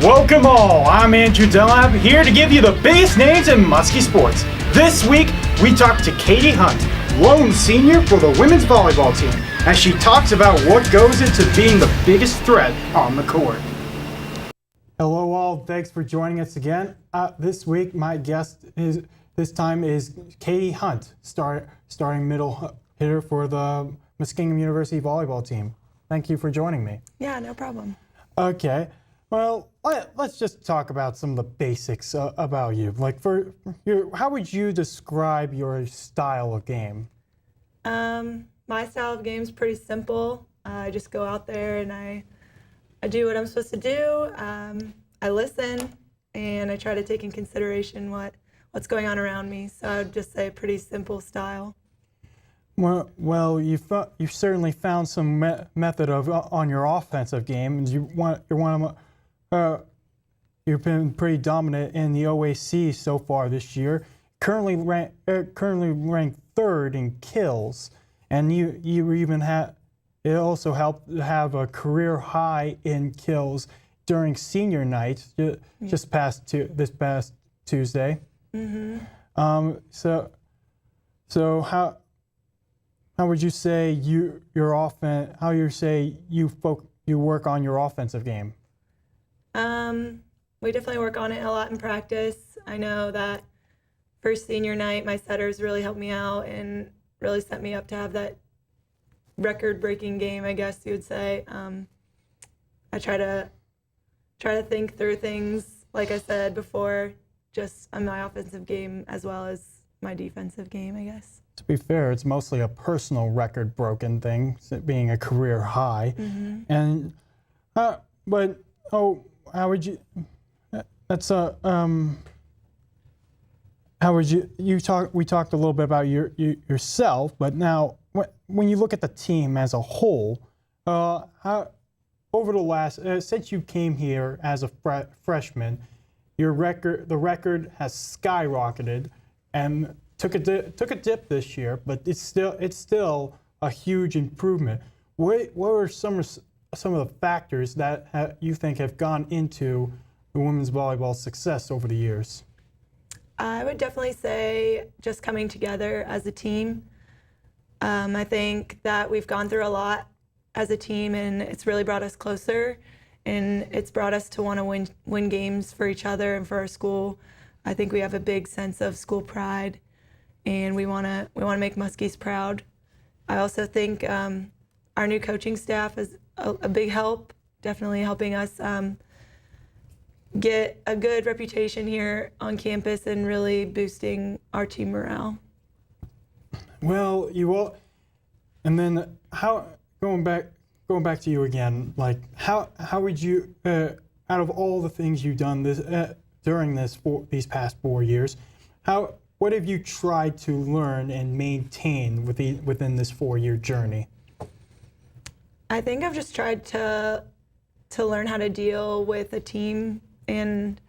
Welcome all, I'm Andrew Dunlap, here to give you the biggest names in Muskie sports. This week, we talk to Katie Hunt, lone senior for the women's volleyball team, as she talks about what goes into being the biggest threat on the court. Hello all, thanks for joining us again. This week, my guest is Katie Hunt, starting middle hitter for the Muskingum University volleyball team. Thank you for joining me. Yeah, no problem. Okay. Well, let's just talk about some of the basics about you. Like, how would you describe your style of game? My style of game is pretty simple. I just go out there and I do what I'm supposed to do. I listen and I try to take in consideration what's going on around me. So I would just say pretty simple style. Well, you certainly found some method on your offensive game, and you've been pretty dominant in the OAC so far this year. Currently ranked third in kills, and you even it also helped have a career high in kills during senior night this past Tuesday. Mm-hmm. So how would you say you work on your offensive game? We definitely work on it a lot in practice. I know that for senior night, my setters really helped me out and really set me up to have that record-breaking game, I guess you would say. I try to think through things, like I said before, just on my offensive game as well as my defensive game, I guess. To be fair, it's mostly a personal record-broken thing, being a career high. Mm-hmm. And how would you? That's how would you? We talked a little bit about yourself, but now when you look at the team as a whole, how over the last since you came here as a freshman, the record has skyrocketed and took a dip this year, but it's still a huge improvement. What are some of the factors that you think have gone into the women's volleyball success over the years? I would definitely say just coming together as a team. I think that we've gone through a lot as a team, and it's really brought us closer, and it's brought us to want to win games for each other and for our school. I think we have a big sense of school pride, and we want to make Muskies proud. I also think our new coaching staff is a big help, definitely helping us get a good reputation here on campus and really boosting our team morale. Well, and then going back to you again, like how would you, out of all the things you've done during these past 4 years, what have you tried to learn and maintain within this 4-year journey? I think I've just tried to learn how to deal with a team, and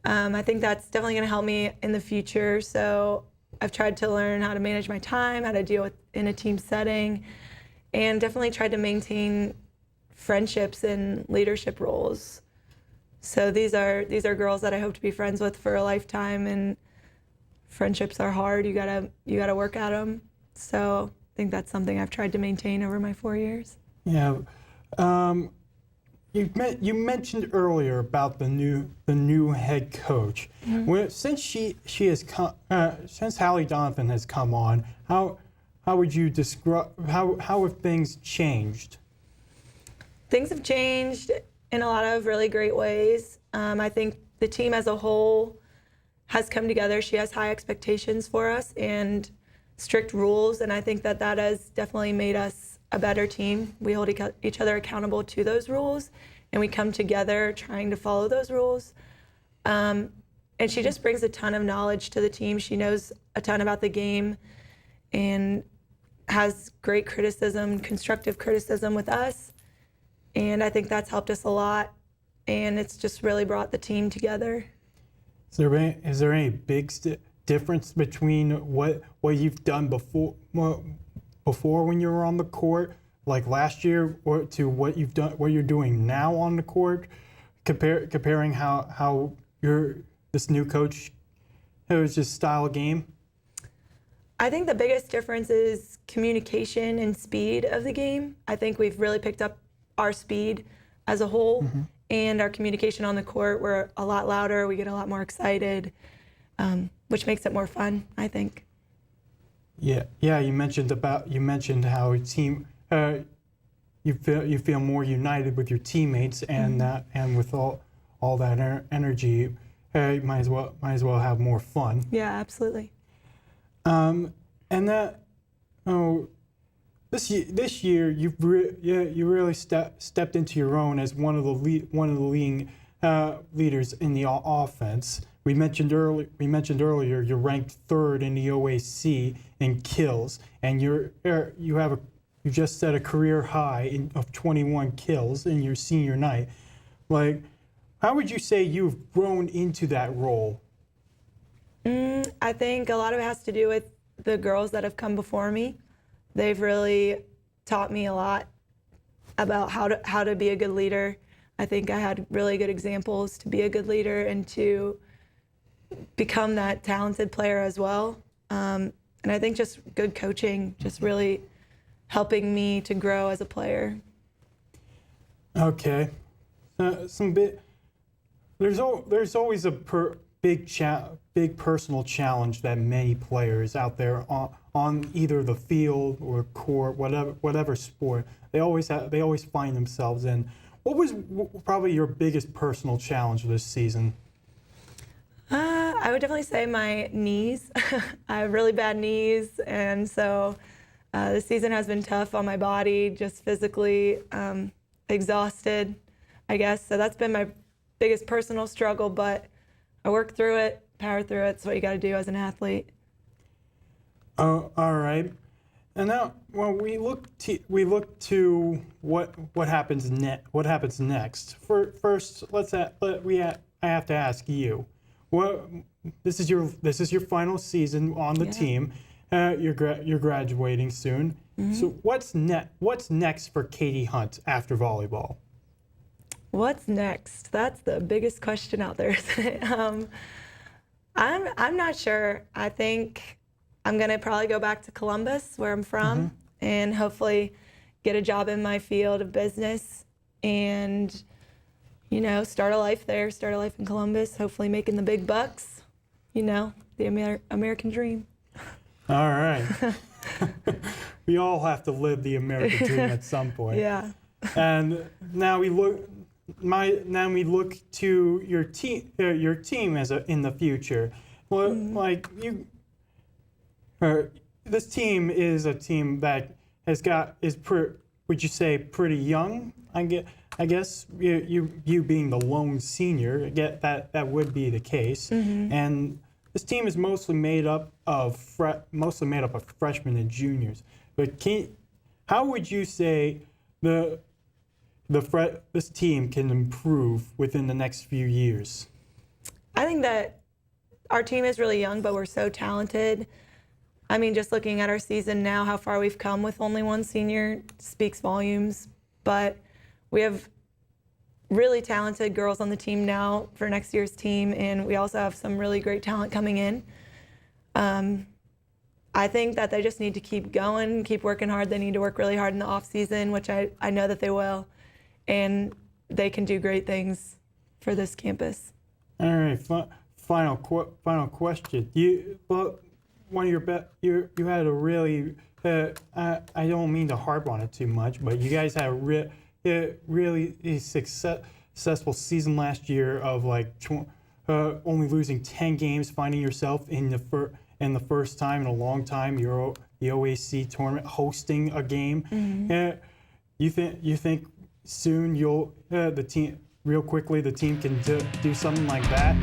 I think that's definitely going to help me in the future. So I've tried to learn how to manage my time, how to deal in a team setting, and definitely tried to maintain friendships and leadership roles. So these are girls that I hope to be friends with for a lifetime, and friendships are hard. You gotta work at them. So I think that's something I've tried to maintain over my 4 years. Yeah, you mentioned earlier about the new head coach. Mm-hmm. Since she has come, since Hallie Donovan has come on, how would you describe how have things changed? Things have changed in a lot of really great ways. I think the team as a whole has come together. She has high expectations for us and strict rules, and I think that has definitely made us a better team. We hold each other accountable to those rules, and we come together trying to follow those rules. And she just brings a ton of knowledge to the team. She knows a ton about the game and has great criticism, constructive criticism with us. And I think that's helped us a lot, and it's just really brought the team together. Is there any big difference between what you've done before when you were on the court, like last year, or to what you're doing now on the court? comparing how this new coach, it was just style of game? I think the biggest difference is communication and speed of the game. I think we've really picked up our speed as a whole, and our communication on the court. We're a lot louder. We get a lot more excited, which makes it more fun, I think. Yeah. You mentioned how a team you feel more united with your teammates, and and with all that energy, you might as well have more fun. Yeah, absolutely. And that, this year you really stepped into your own as one of the leading leaders in the offense. We mentioned earlier you're ranked third in the OAC in kills, and you just set a career high of 21 kills in your senior night. Like, how would you say you've grown into that role? I think a lot of it has to do with the girls that have come before me. They've really taught me a lot about how to be a good leader. I think I had really good examples to be a good leader and to become that talented player as well. And I think just good coaching, just really helping me to grow as a player. Okay. There's always a big personal challenge that many players out there on either the field or court, whatever sport, they always find themselves in. What was probably your biggest personal challenge this season? I would definitely say my knees. I have really bad knees, and so this season has been tough on my body, just physically exhausted, I guess. So that's been my biggest personal struggle, but I work through it, power through it. It's what you got to do as an athlete. All right. And now, when we look to what happens next. First, I have to ask you. This is your final season on the team. You're graduating soon. So what's next for Katie Hunt after volleyball? What's next? That's the biggest question out there, isn't it? I'm not sure. I think I'm gonna probably go back to Columbus, where I'm from, and hopefully get a job in my field of business, and start a life there, start a life in Columbus. Hopefully making the big bucks. The American dream. All right. We all have to live the American dream at some point. Yeah. And now we look to your team in the future. Well, this team is a team that would you say pretty young? I guess you being the lone senior, that would be the case. And this team is mostly made up of freshmen and juniors. But how would you say this team can improve within the next few years? I think that our team is really young, but we're so talented. I mean, just looking at our season now, how far we've come with only one senior speaks volumes. But we have really talented girls on the team now for next year's team, and we also have some really great talent coming in. I think that they just need to keep going, keep working hard. They need to work really hard in the off season, which I know that they will, and they can do great things for this campus. All right, final question. You had a really I don't mean to harp on it too much, but you guys had a really successful season last year of only losing 10 games, finding yourself in the first time in a long time the OAC tournament, hosting a game. You think soon the team can do something like that?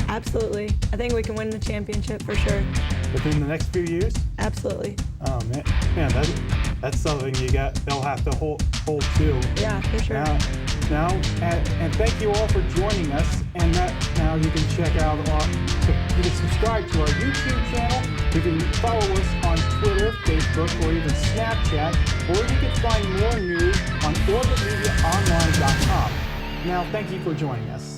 Absolutely. I think we can win the championship for sure. Within the next few years? Absolutely. Oh man, that's something they'll have to hold to. Yeah, for sure. Now, and thank you all for joining us. And now you can check out you can subscribe to our YouTube channel. You can follow us on Twitter, Facebook, or even Snapchat, or you can find more news on orbitmediaonline.com. Now, thank you for joining us.